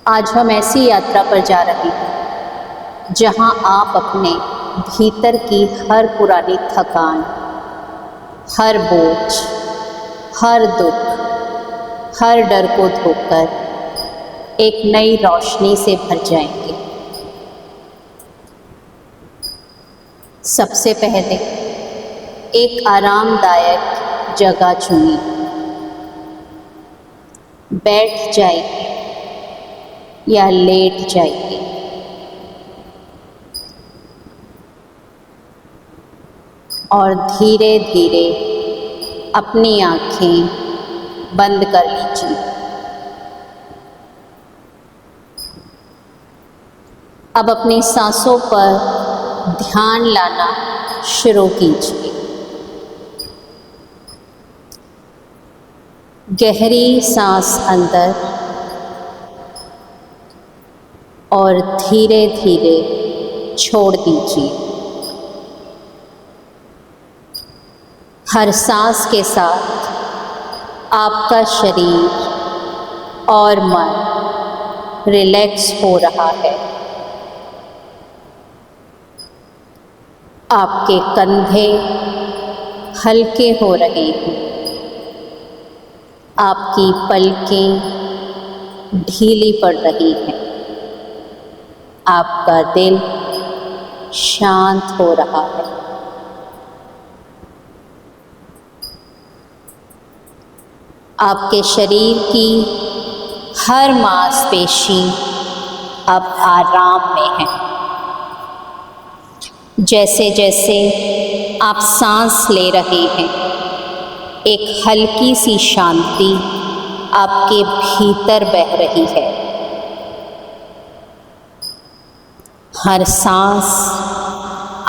आज हम ऐसी यात्रा पर जा रहे हैं जहां आप अपने भीतर की हर पुरानी थकान, हर बोझ, हर दुख, हर डर को धोकर एक नई रोशनी से भर जाएंगे। सबसे पहले एक आरामदायक जगह चुनिए, बैठ जाइए या लेट जाइए। और धीरे धीरे अपनी आँखें बंद कर लीजिए। अब अपनी सांसों पर ध्यान लाना शुरू कीजिए। गहरी सांस अंदर और धीरे धीरे छोड़ दीजिए। हर सांस के साथ आपका शरीर और मन रिलैक्स हो रहा है। आपके कंधे हल्के हो रहे हैं, आपकी पलकें ढीली पड़ रही हैं, आपका दिल शांत हो रहा है। आपके शरीर की हर मांसपेशी अब आराम में है। जैसे जैसे आप सांस ले रहे हैं, एक हल्की सी शांति आपके भीतर बह रही है। हर सांस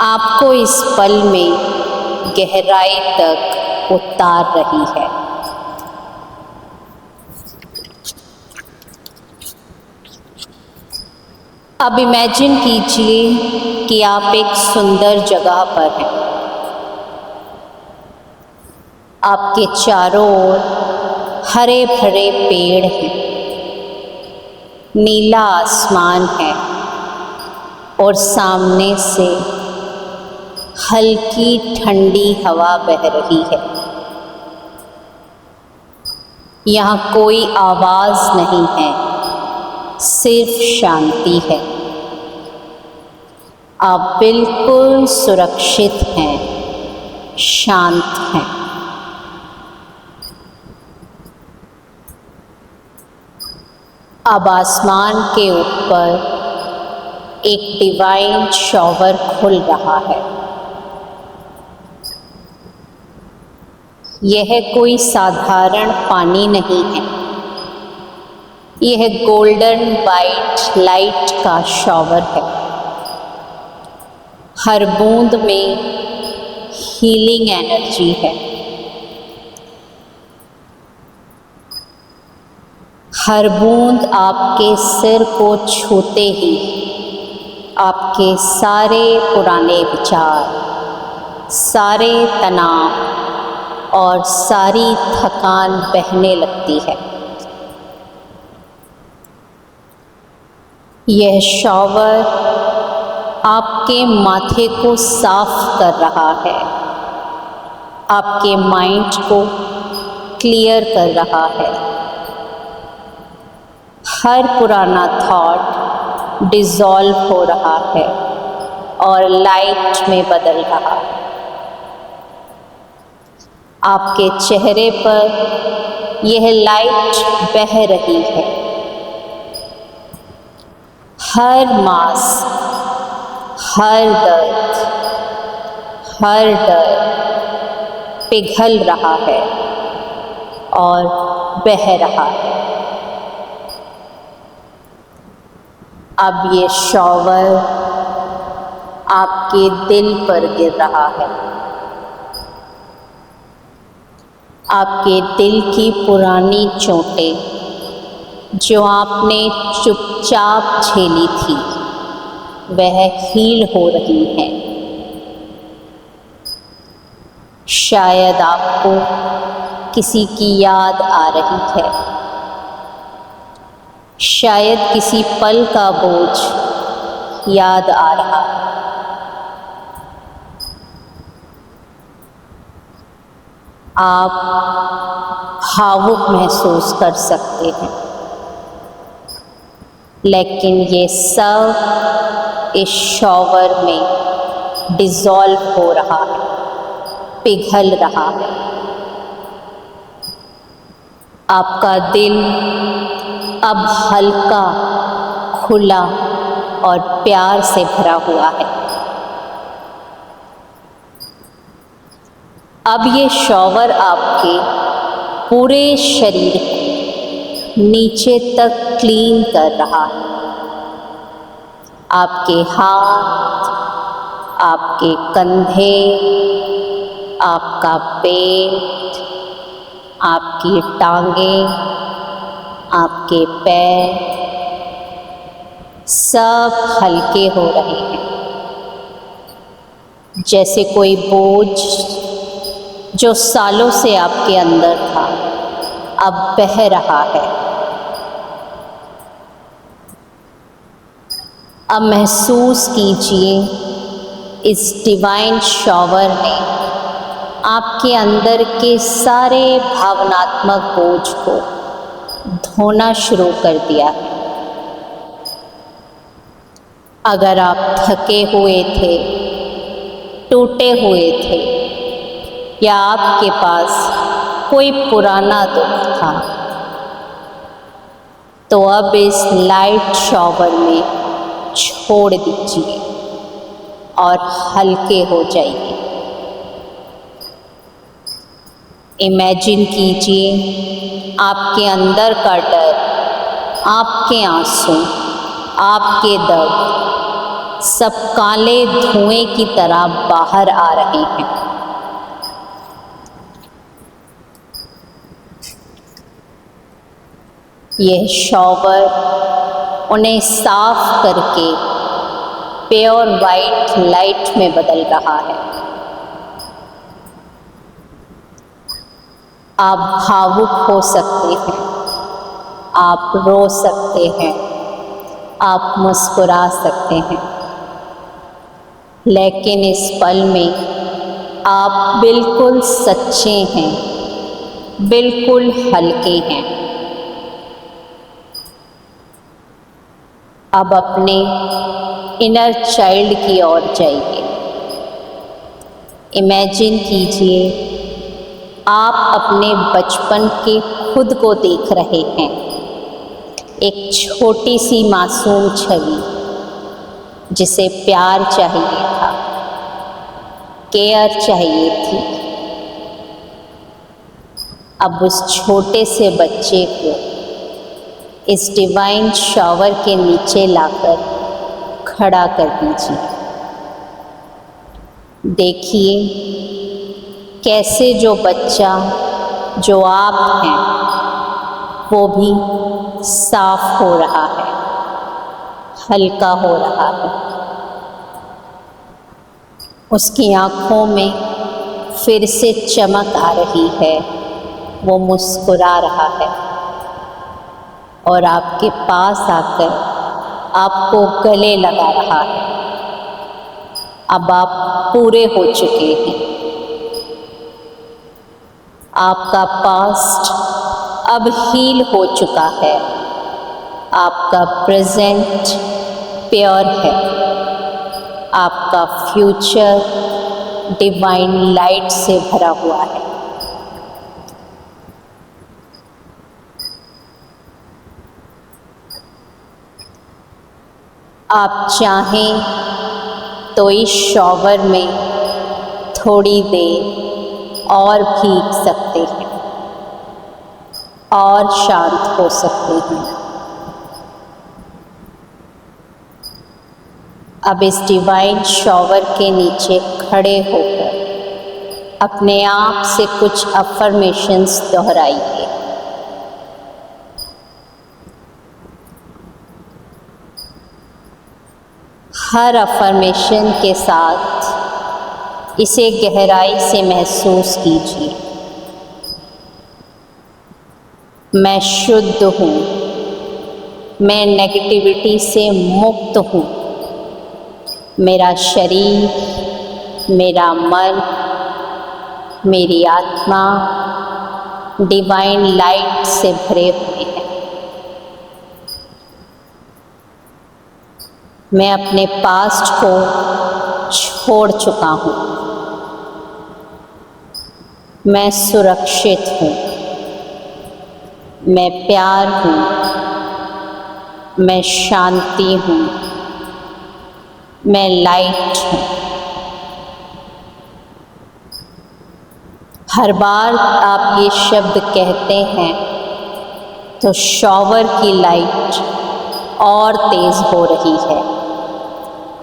आपको इस पल में गहराई तक उतार रही है। अब इमेजिन कीजिए कि आप एक सुंदर जगह पर हैं। आपके चारों ओर हरे भरे पेड़ हैं, नीला आसमान है और सामने से हल्की ठंडी हवा बह रही है। यहाँ कोई आवाज़ नहीं है, सिर्फ शांति है। आप बिल्कुल सुरक्षित हैं, शांत हैं। अब आसमान के ऊपर एक डिवाइन शॉवर खुल रहा है। यह कोई साधारण पानी नहीं है, यह गोल्डन वाइट लाइट का शॉवर है। हर बूंद में हीलिंग एनर्जी है। हर बूंद आपके सिर को छूते ही आपके सारे पुराने विचार, सारे तनाव और सारी थकान बहने लगती है। यह शॉवर आपके माथे को साफ कर रहा है, आपके माइंड को क्लियर कर रहा है। हर पुराना थॉट डिसॉल्व हो रहा है और लाइट में बदल रहा है। आपके चेहरे पर यह लाइट बह रही है। हर मांस, हर दर्द, हर डर पिघल रहा है और बह रहा है। अब ये शॉवर आपके दिल पर गिर रहा है। आपके दिल की पुरानी चोटें जो आपने चुपचाप झेली थी, वह हील हो रही हैं। शायद आपको किसी की याद आ रही है, शायद किसी पल का बोझ याद आ रहा है। आप भावुक महसूस कर सकते हैं, लेकिन ये सब इस शॉवर में डिज़ोल्व हो रहा है, पिघल रहा है। आपका दिल अब हल्का, खुला और प्यार से भरा हुआ है। अब ये शॉवर आपके पूरे शरीर को नीचे तक क्लीन कर रहा है। आपके हाथ, आपके कंधे, आपका पेट, आपकी टांगें, आपके पैर सब हल्के हो रहे हैं, जैसे कोई बोझ जो सालों से आपके अंदर था अब बह रहा है। अब महसूस कीजिए इस डिवाइन शॉवर ने आपके अंदर के सारे भावनात्मक बोझ को धोना शुरू कर दिया है। अगर आप थके हुए थे, टूटे हुए थे, या आपके पास कोई पुराना दुख था, तो अब इस लाइट शॉवर में छोड़ दीजिए और हल्के हो जाइए। इमेजिन कीजिए आपके अंदर का डर, आपके आंसू, आपके दर्द सब काले धुएं की तरह बाहर आ रहे हैं। यह शॉवर उन्हें साफ करके प्योर वाइट लाइट में बदल रहा है। आप भावुक हो सकते हैं, आप रो सकते हैं, आप मुस्कुरा सकते हैं, लेकिन इस पल में आप बिल्कुल सच्चे हैं, बिल्कुल हल्के हैं। अब अपने इनर चाइल्ड की ओर जाइए। इमेजिन कीजिए आप अपने बचपन के खुद को देख रहे हैं, एक छोटी सी मासूम छवि जिसे प्यार चाहिए था, केयर चाहिए थी। अब उस छोटे से बच्चे को इस डिवाइन शॉवर के नीचे लाकर खड़ा कर दीजिए। देखिए कैसे जो बच्चा जो आप हैं वो भी साफ हो रहा है, हल्का हो रहा है। उसकी आँखों में फिर से चमक आ रही है, वो मुस्कुरा रहा है और आपके पास आकर आपको गले लगा रहा है। अब आप पूरे हो चुके हैं। आपका पास्ट अब हील हो चुका है, आपका प्रेजेंट प्योर है, आपका फ्यूचर डिवाइन लाइट से भरा हुआ है। आप चाहें तो इस शॉवर में थोड़ी देर और भीग सकते हैं और शांत हो सकते हैं। अब इस डिवाइन शॉवर के नीचे खड़े होकर अपने आप से कुछ अफर्मेशंस दोहराइए। हर अफर्मेशन के साथ इसे गहराई से महसूस कीजिए। मैं शुद्ध हूँ, मैं नेगेटिविटी से मुक्त हूँ। मेरा शरीर, मेरा मन, मेरी आत्मा डिवाइन लाइट से भरे हुए हैं। मैं अपने पास्ट को छोड़ चुका हूँ। मैं सुरक्षित हूँ। मैं प्यार हूँ। मैं शांति हूँ। मैं लाइट हूँ। हर बार आप ये शब्द कहते हैं तो शॉवर की लाइट और तेज हो रही है।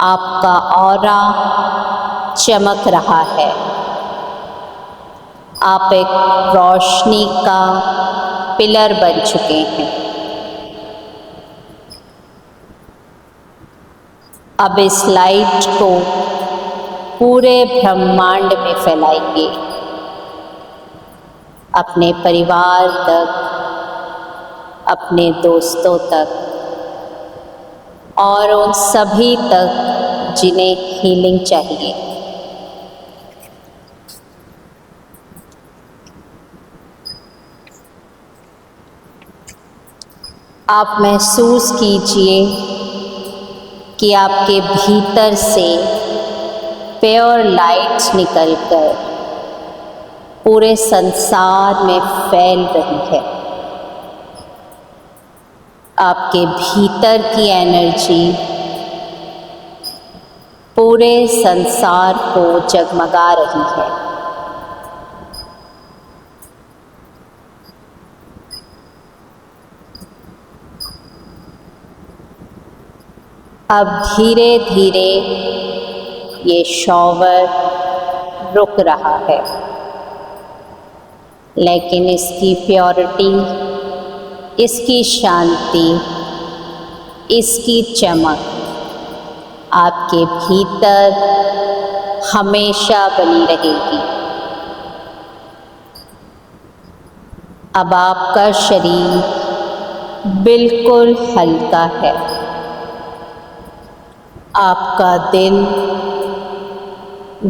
आपका ऑरा चमक रहा है। आप एक रोशनी का पिलर बन चुके हैं। अब इस लाइट को पूरे ब्रह्मांड में फैलाइए, अपने परिवार तक, अपने दोस्तों तक और उन सभी तक जिन्हें हीलिंग चाहिए। आप महसूस कीजिए कि आपके भीतर से प्योर लाइट निकलकर पूरे संसार में फैल रही है। आपके भीतर की एनर्जी पूरे संसार को जगमगा रही है। अब धीरे धीरे ये शॉवर रुक रहा है, लेकिन इसकी प्योरिटी, इसकी शांति, इसकी चमक आपके भीतर हमेशा बनी रहेगी। अब आपका शरीर बिल्कुल हल्का है। आपका दिल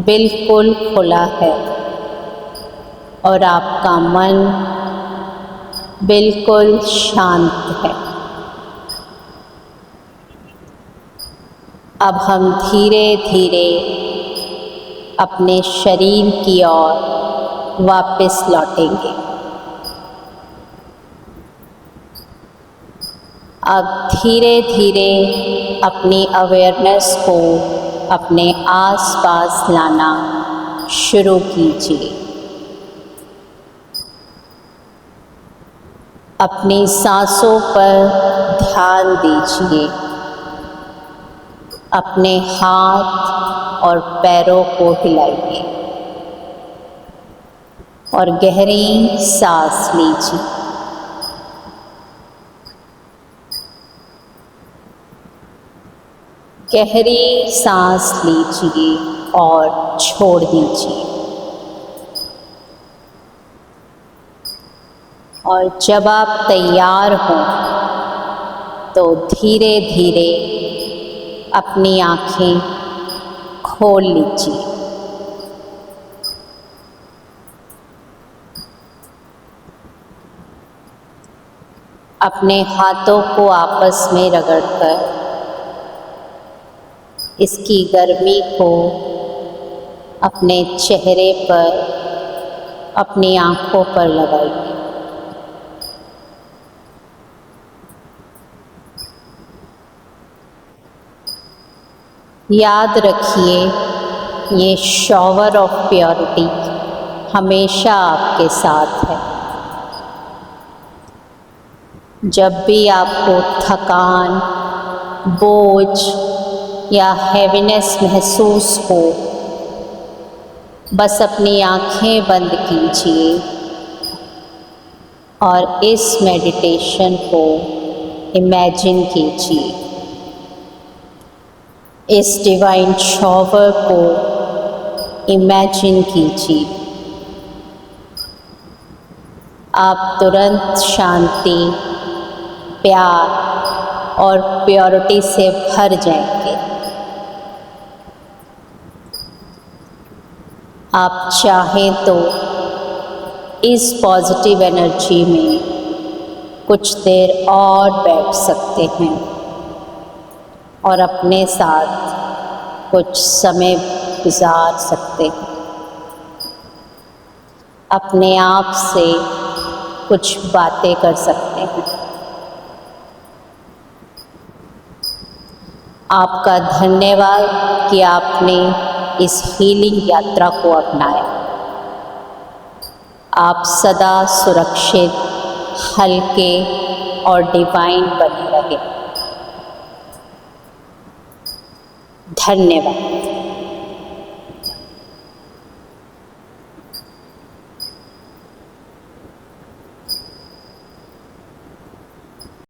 बिल्कुल खुला है और आपका मन बिल्कुल शांत है। अब हम धीरे धीरे अपने शरीर की ओर वापस लौटेंगे। अब धीरे धीरे अपनी अवेयरनेस को अपने आसपास लाना शुरू कीजिए। अपनी सांसों पर ध्यान दीजिए। अपने हाथ और पैरों को हिलाइए और गहरी सांस लीजिए। गहरी सांस लीजिए और छोड़ दीजिए। और जब आप तैयार हों तो धीरे धीरे अपनी आँखें खोल लीजिए। अपने हाथों को आपस में रगड़कर इसकी गर्मी को अपने चेहरे पर, अपनी आँखों पर लगाइए। याद रखिए, ये शॉवर ऑफ प्योरिटी हमेशा आपके साथ है। जब भी आपको थकान, बोझ या हैवीनेस महसूस हो, बस अपनी आँखें बंद कीजिए और इस मेडिटेशन को इमेजिन कीजिए। इस डिवाइन शॉवर को इमेजिन कीजिए। आप तुरंत शांति, प्यार और प्योरिटी से भर जाएंगे। आप चाहें तो इस पॉजिटिव एनर्जी में कुछ देर और बैठ सकते हैं और अपने साथ कुछ समय गुजार सकते हैं। अपने आप से कुछ बातें कर सकते हैं। आपका धन्यवाद कि आपने इस हीलिंग यात्रा को अपनाया। आप सदा सुरक्षित, हल्के और डिवाइन बने रहे। धन्यवाद।